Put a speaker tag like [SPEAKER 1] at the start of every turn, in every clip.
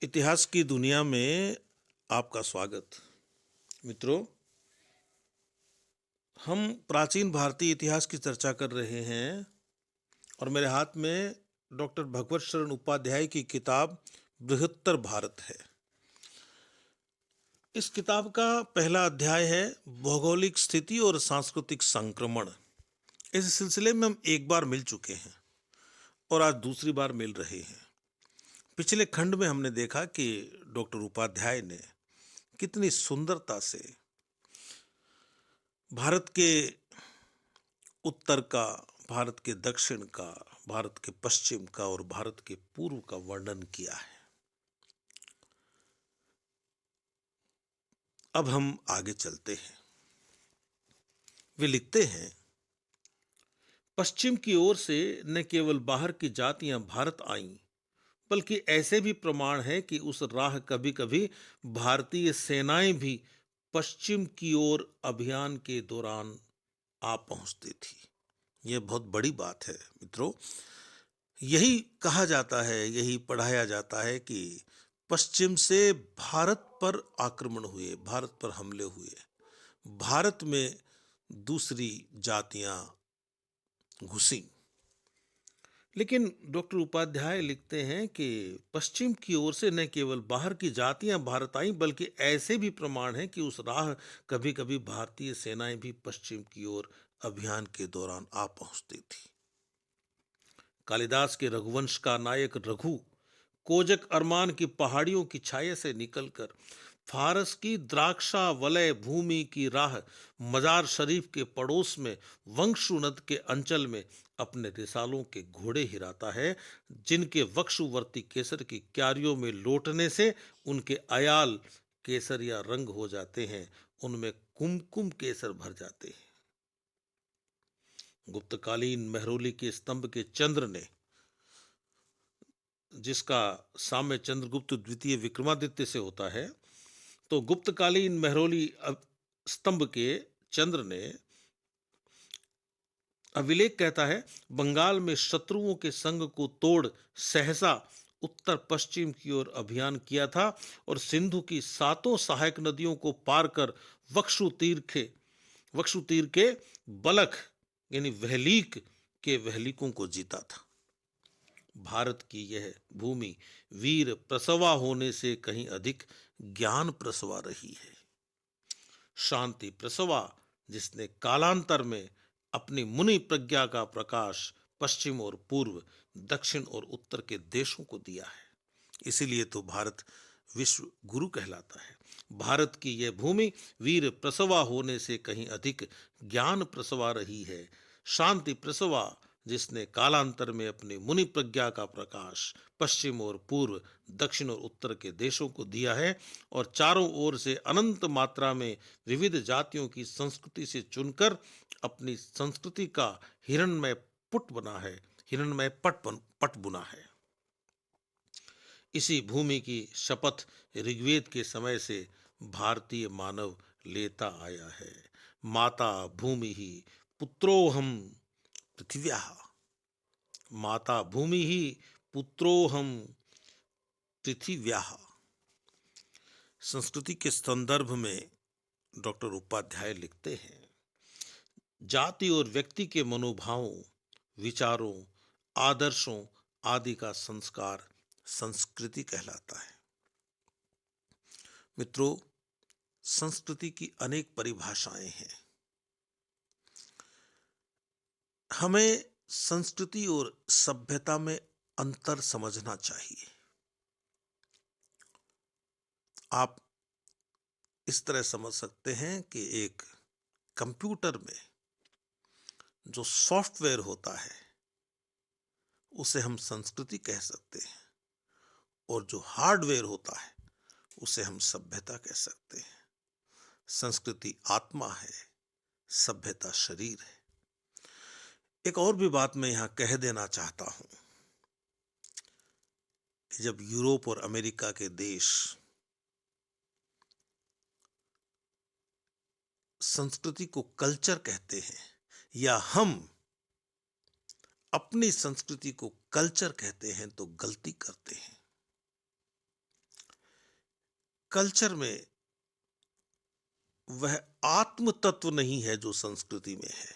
[SPEAKER 1] इतिहास की दुनिया में आपका स्वागत। मित्रों, हम प्राचीन भारतीय इतिहास की चर्चा कर रहे हैं और मेरे हाथ में डॉक्टर भगवत शरण उपाध्याय की किताब बृहत्तर भारत है। इस किताब का पहला अध्याय है भौगोलिक स्थिति और सांस्कृतिक संक्रमण। इस सिलसिले में हम एक बार मिल चुके हैं और आज दूसरी बार मिल रहे हैं। पिछले खंड में हमने देखा कि डॉक्टर उपाध्याय ने कितनी सुंदरता से भारत के उत्तर का, भारत के दक्षिण का, भारत के पश्चिम का और भारत के पूर्व का वर्णन किया है। अब हम आगे चलते हैं। वे लिखते हैं, पश्चिम की ओर से न केवल बाहर की जातियां भारत आईं, बल्कि ऐसे भी प्रमाण है कि उस राह कभी कभी भारतीय सेनाएं भी पश्चिम की ओर अभियान के दौरान आ पहुंचती थी। यह बहुत बड़ी बात है मित्रों। यही कहा जाता है, यही पढ़ाया जाता है कि पश्चिम से भारत पर आक्रमण हुए, भारत पर हमले हुए, भारत में दूसरी जातियां घुसी। लेकिन डॉक्टर उपाध्याय लिखते हैं कि पश्चिम की ओर से न केवल बाहर की जातियां भारत आईं, बल्कि ऐसे भी प्रमाण हैं कि उस राह कभी कभी भारतीय सेनाएं भी पश्चिम की ओर अभियान के दौरान आ पहुंचती थी। कालिदास के रघुवंश का नायक रघु कोजक अरमान की पहाड़ियों की छाया से निकलकर फारस की द्राक्षा वलय भूमि की राह मजार शरीफ के पड़ोस में वंशु नद के अंचल में अपने रिसालों के घोड़े हिराता है, जिनके वक्षुवर्ती केसर की क्यारियों में लौटने से उनके अयाल केसरिया रंग हो जाते हैं, उनमें कुमकुम केसर भर जाते हैं। गुप्तकालीन मेहरौली के स्तंभ के चंद्र ने, जिसका साम्य चंद्रगुप्त द्वितीय विक्रमादित्य से होता है, तो गुप्तकालीन मेहरौली स्तंभ के चंद्र ने अभिलेख कहता है, बंगाल में शत्रुओं के संग को तोड़ सहसा उत्तर पश्चिम की ओर अभियान किया था और सिंधु की सातों सहायक नदियों को पार कर वक्षु तीर के बलख यानी वहलीक के वहलीकों को जीता था। भारत की यह भूमि वीर प्रसवा होने से कहीं अधिक ज्ञान प्रसवा रही है। शांति प्रसवा, जिसने कालांतर में अपनी मुनि प्रज्ञा का प्रकाश पश्चिम और पूर्व, दक्षिण और उत्तर के देशों को दिया है। इसीलिए तो भारत विश्व गुरु कहलाता है। भारत की यह भूमि वीर प्रसवा होने से कहीं अधिक ज्ञान प्रसवा रही है। शांति प्रसवा, जिसने कालांतर में अपनी मुनि प्रज्ञा का प्रकाश पश्चिम और पूर्व, दक्षिण और उत्तर के देशों को दिया है और चारों ओर से अनंत मात्रा में विविध जातियों की संस्कृति से चुनकर अपनी संस्कृति का हिरणमय पट बुना है। इसी भूमि की शपथ ऋग्वेद के समय से भारतीय मानव लेता आया है। माता भूमि ही पुत्रोहम पृथिव्याः, माता भूमि ही पुत्रोहम पृथिव्याः। संस्कृति के संदर्भ में डॉक्टर उपाध्याय लिखते हैं, जाति और व्यक्ति के मनोभावों, विचारों, आदर्शों आदि का संस्कार संस्कृति कहलाता है। मित्रों, संस्कृति की अनेक परिभाषाएं हैं। हमें संस्कृति और सभ्यता में अंतर समझना चाहिए। आप इस तरह समझ सकते हैं कि एक कंप्यूटर में जो सॉफ्टवेयर होता है उसे हम संस्कृति कह सकते हैं, और जो हार्डवेयर होता है उसे हम सभ्यता कह सकते हैं। संस्कृति आत्मा है, सभ्यता शरीर है। एक और भी बात मैं यहां कह देना चाहता हूं कि जब यूरोप और अमेरिका के देश संस्कृति को कल्चर कहते हैं या हम अपनी संस्कृति को कल्चर कहते हैं तो गलती करते हैं। कल्चर में वह आत्म तत्व नहीं है जो संस्कृति में है।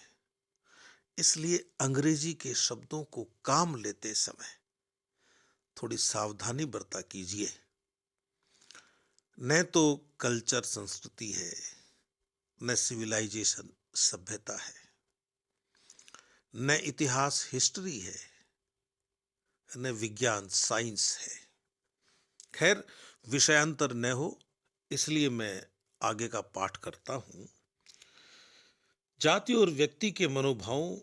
[SPEAKER 1] इसलिए अंग्रेजी के शब्दों को काम लेते समय थोड़ी सावधानी बरता कीजिए। न तो कल्चर संस्कृति है, न सिविलाइजेशन सभ्यता है, न इतिहास हिस्ट्री है, न विज्ञान साइंस है। खैर, विषयांतर न हो इसलिए मैं आगे का पाठ करता हूं। जाति और व्यक्ति के मनोभावों,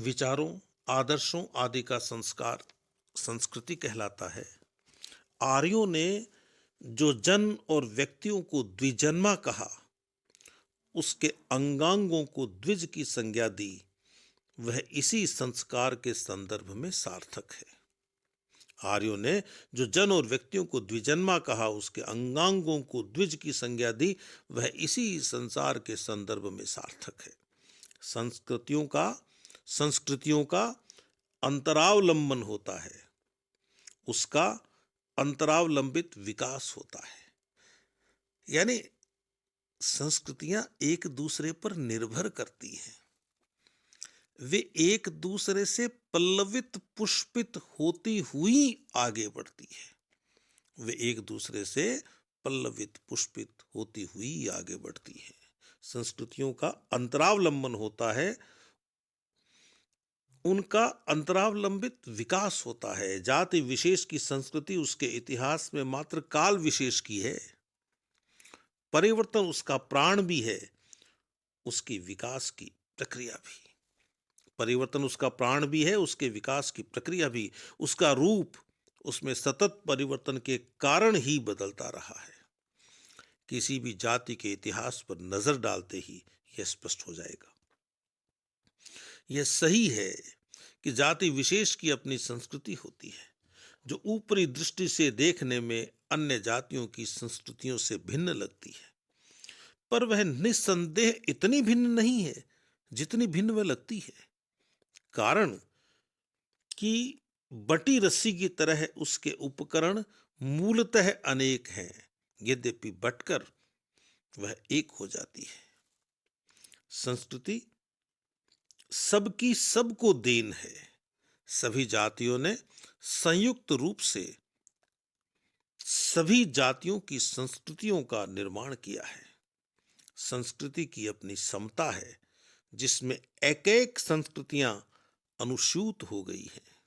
[SPEAKER 1] विचारों, आदर्शों आदि का संस्कार संस्कृति कहलाता है। आर्यों ने जो जन और व्यक्तियों को द्विजन्मा कहा, उसके अंगांगों को द्विज की संज्ञा दी, वह इसी संस्कार के संदर्भ में सार्थक है। आर्यों ने जो जन और व्यक्तियों को द्विजन्मा कहा, उसके अंगांगों को द्विज की संज्ञा दी, वह इसी संसार के संदर्भ में सार्थक है। संस्कृतियों का अंतरावलंबन होता है, उसका अंतरावलंबित विकास होता है। यानी संस्कृतियां एक दूसरे पर निर्भर करती हैं, वे एक दूसरे से पल्लवित पुष्पित होती हुई आगे बढ़ती है। वे एक दूसरे से पल्लवित पुष्पित होती हुई आगे बढ़ती है। संस्कृतियों का अंतरावलंबन होता है, उनका अंतरावलंबित विकास होता है। जाति विशेष की संस्कृति उसके इतिहास में मात्र काल विशेष की है। परिवर्तन उसका प्राण भी है, उसकी विकास की प्रक्रिया भी। परिवर्तन उसका प्राण भी है, उसके विकास की प्रक्रिया भी। उसका रूप उसमें सतत परिवर्तन के कारण ही बदलता रहा है। किसी भी जाति के इतिहास पर नजर डालते ही यह स्पष्ट हो जाएगा। यह सही है कि जाति विशेष की अपनी संस्कृति होती है, जो ऊपरी दृष्टि से देखने में अन्य जातियों की संस्कृतियों से भिन्न लगती है, पर वह निस्संदेह इतनी भिन्न नहीं है जितनी भिन्न वह लगती है। कारण कि बटी रस्सी की तरह उसके उपकरण मूलतः अनेक हैं, यद्यपि बटकर वह एक हो जाती है। संस्कृति सबकी सबको देन है। सभी जातियों ने संयुक्त रूप से सभी जातियों की संस्कृतियों का निर्माण किया है। संस्कृति की अपनी समता है, जिसमें एक एक संस्कृतियां अनुस्यूत हो गई हैं।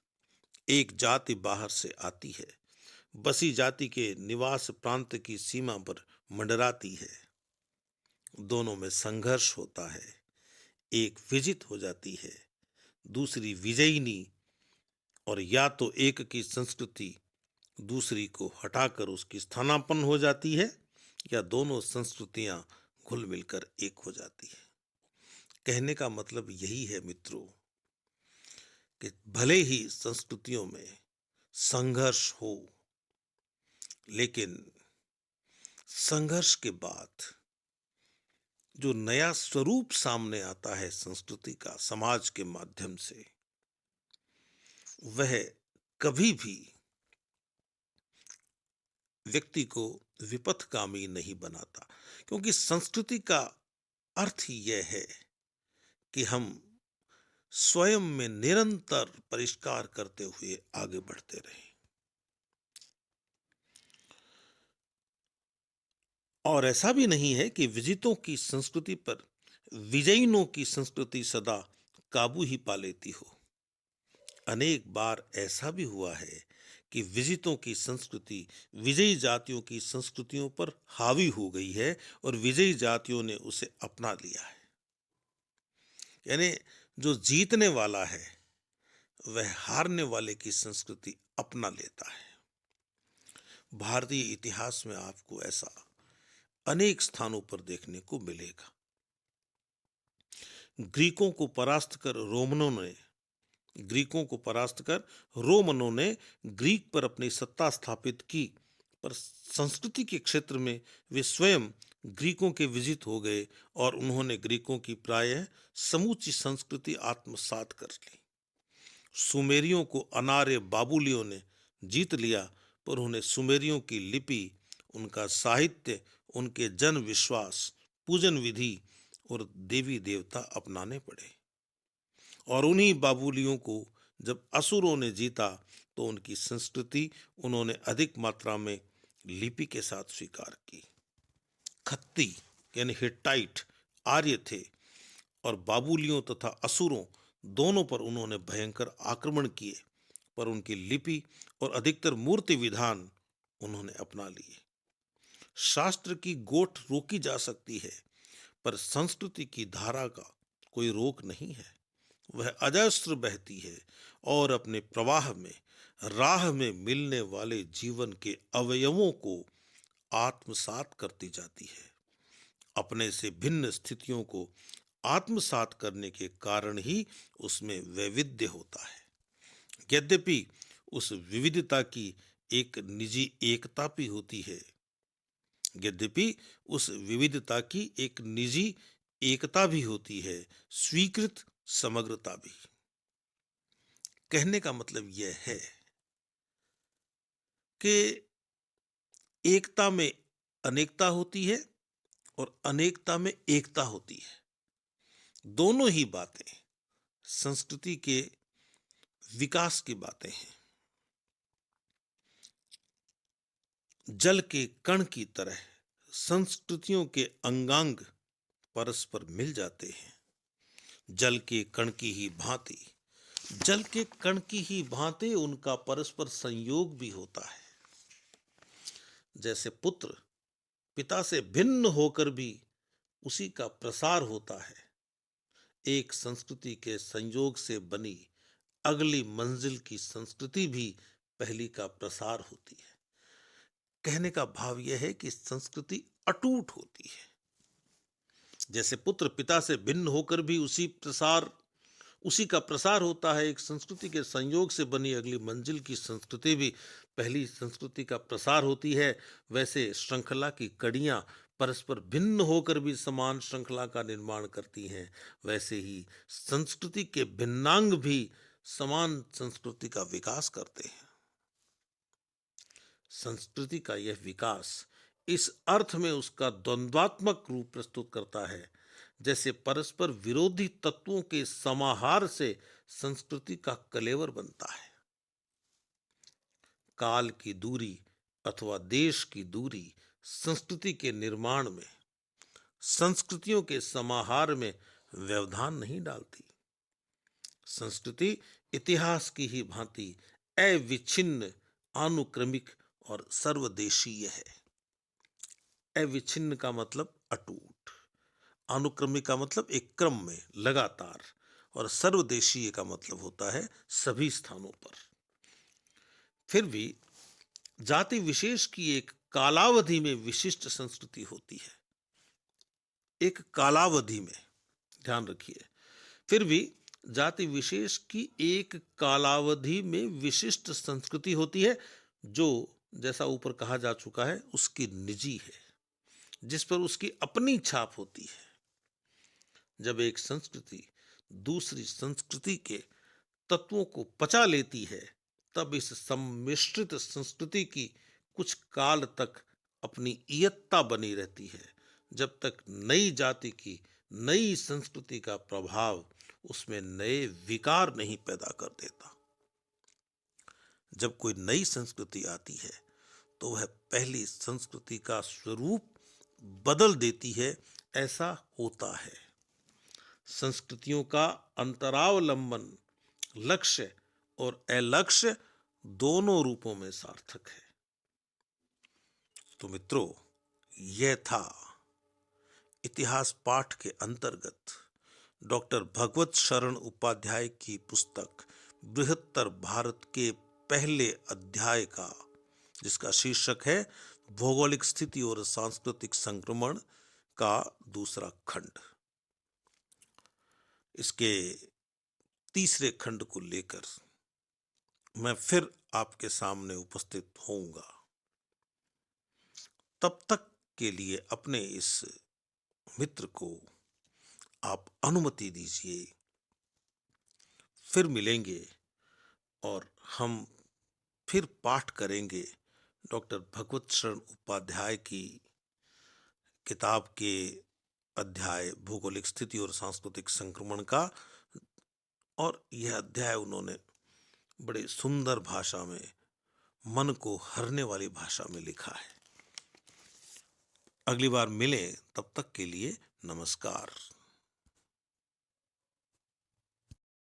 [SPEAKER 1] एक जाति बाहर से आती है, बसी जाति के निवास प्रांत की सीमा पर मंडराती है। दोनों में संघर्ष होता है। एक विजित हो जाती है, दूसरी विजयिनी, और या तो एक की संस्कृति दूसरी को हटाकर उसकी स्थानापन्न हो जाती है, या दोनों संस्कृतियां घुल मिलकर एक हो जाती है। कहने का मतलब यही है मित्रों कि भले ही संस्कृतियों में संघर्ष हो, लेकिन संघर्ष के बाद जो नया स्वरूप सामने आता है संस्कृति का समाज के माध्यम से, वह कभी भी व्यक्ति को विपथगामी नहीं बनाता। क्योंकि संस्कृति का अर्थ ही यह है कि हम स्वयं में निरंतर परिष्कार करते हुए आगे बढ़ते रहें। और ऐसा भी नहीं है कि विजितों की संस्कृति पर विजयिनों की संस्कृति सदा काबू ही पा लेती हो। अनेक बार ऐसा भी हुआ है कि विजितों की संस्कृति विजयी जातियों की संस्कृतियों पर हावी हो गई है और विजयी जातियों ने उसे अपना लिया है। यानी जो जीतने वाला है वह हारने वाले की संस्कृति अपना लेता है। भारतीय इतिहास में आपको ऐसा अनेक स्थानों पर देखने को मिलेगा। ग्रीकों को परास्त कर रोमनों ने ग्रीक पर अपनी सत्ता स्थापित की, पर संस्कृति के क्षेत्र में वे स्वयं ग्रीकों के विजित हो गए और उन्होंने ग्रीकों की प्रायः समूची संस्कृति आत्मसात कर ली। सुमेरियों को अनार्य बाबुलियों ने जीत लिया, पर उन्हें सुमेरियों की लिपि, उनका साहित्य, उनके जन विश्वास, पूजन विधि और देवी देवता अपनाने पड़े। और उन्हीं बाबुलियों को जब असुरों ने जीता तो उनकी संस्कृति उन्होंने अधिक मात्रा में लिपि के साथ स्वीकार की। खत्ती यानी हिट्टाइट आर्य थे और बाबुलियों तथा असुरों दोनों पर उन्होंने भयंकर आक्रमण किए, पर उनकी लिपि और अधिकतर मूर्ति विधान उन्होंने अपना लिए। शास्त्र की गोठ रोकी जा सकती है, पर संस्कृति की धारा का कोई रोक नहीं है। वह अजस्र बहती है और अपने प्रवाह में राह में मिलने वाले जीवन के अवयवों को आत्मसात करती जाती है। अपने से भिन्न स्थितियों को आत्मसात करने के कारण ही उसमें वैविध्य होता है। यद्यपि उस विविधता की एक निजी एकता भी होती है, यद्यपि उस विविधता की एक निजी एकता भी होती है, स्वीकृत समग्रता भी। कहने का मतलब यह है कि एकता में अनेकता होती है और अनेकता में एकता होती है। दोनों ही बातें संस्कृति के विकास की बातें हैं। जल के कण की तरह संस्कृतियों के अंगांग परस्पर मिल जाते हैं। जल के कण की ही भांति, जल के कण की ही भांति उनका परस्पर संयोग भी होता है। जैसे पुत्र पिता से भिन्न होकर भी उसी का प्रसार होता है, एक संस्कृति के संयोग से बनी अगली मंजिल की संस्कृति भी पहली का प्रसार होती है। कहने का भाव यह है कि संस्कृति अटूट होती है। जैसे पुत्र पिता से भिन्न होकर भी उसी का प्रसार होता है, एक संस्कृति के संयोग से बनी अगली मंजिल की संस्कृति भी पहली संस्कृति का प्रसार होती है। वैसे श्रृंखला की कड़ियां परस्पर भिन्न होकर भी समान श्रृंखला का निर्माण करती हैं, वैसे ही संस्कृति के भिन्नांग भी समान संस्कृति का विकास करते हैं। संस्कृति का यह विकास इस अर्थ में उसका द्वंद्वात्मक रूप प्रस्तुत करता है, जैसे परस्पर विरोधी तत्वों के समाहार से संस्कृति का कलेवर बनता है। काल की दूरी अथवा देश की दूरी संस्कृति के निर्माण में, संस्कृतियों के समाहार में व्यवधान नहीं डालती। संस्कृति इतिहास की ही भांति अविच्छिन्न, अनुक्रमिक और सर्वदेशीय है। अविच्छिन्न का मतलब अटूट, अनुक्रमिक का मतलब एक क्रम में लगातार, और सर्वदेशीय का मतलब होता है सभी स्थानों पर। फिर भी जाति विशेष की एक कालावधि में विशिष्ट संस्कृति होती है। एक कालावधि में, ध्यान रखिए, फिर भी जाति विशेष की एक कालावधि में विशिष्ट संस्कृति होती है, जो जैसा ऊपर कहा जा चुका है उसकी निजी है, जिस पर उसकी अपनी छाप होती है। जब एक संस्कृति दूसरी संस्कृति के तत्वों को पचा लेती है, तब इस सम्मिश्रित संस्कृति की कुछ काल तक अपनी इयत्ता बनी रहती है, जब तक नई जाति की नई संस्कृति का प्रभाव उसमें नए विकार नहीं पैदा कर देता। जब कोई नई संस्कृति आती है तो वह पहली संस्कृति का स्वरूप बदल देती है, ऐसा होता है। संस्कृतियों का अंतरावलंबन लक्ष्य और अलक्ष्य दोनों रूपों में सार्थक है। तो मित्रों, यह था इतिहास पाठ के अंतर्गत डॉक्टर भगवत शरण उपाध्याय की पुस्तक बृहत्तर भारत के पहले अध्याय का, जिसका शीर्षक है भौगोलिक स्थिति और सांस्कृतिक संक्रमण का दूसरा खंड। इसके तीसरे खंड को लेकर मैं फिर आपके सामने उपस्थित होऊंगा। तब तक के लिए अपने इस मित्र को आप अनुमति दीजिए। फिर मिलेंगे और हम फिर पाठ करेंगे डॉक्टर भगवत शरण उपाध्याय की किताब के अध्याय भौगोलिक स्थिति और सांस्कृतिक संक्रमण का, और यह अध्याय उन्होंने बड़े सुंदर भाषा में, मन को हरने वाली भाषा में लिखा है। अगली बार मिलें, तब तक के लिए नमस्कार।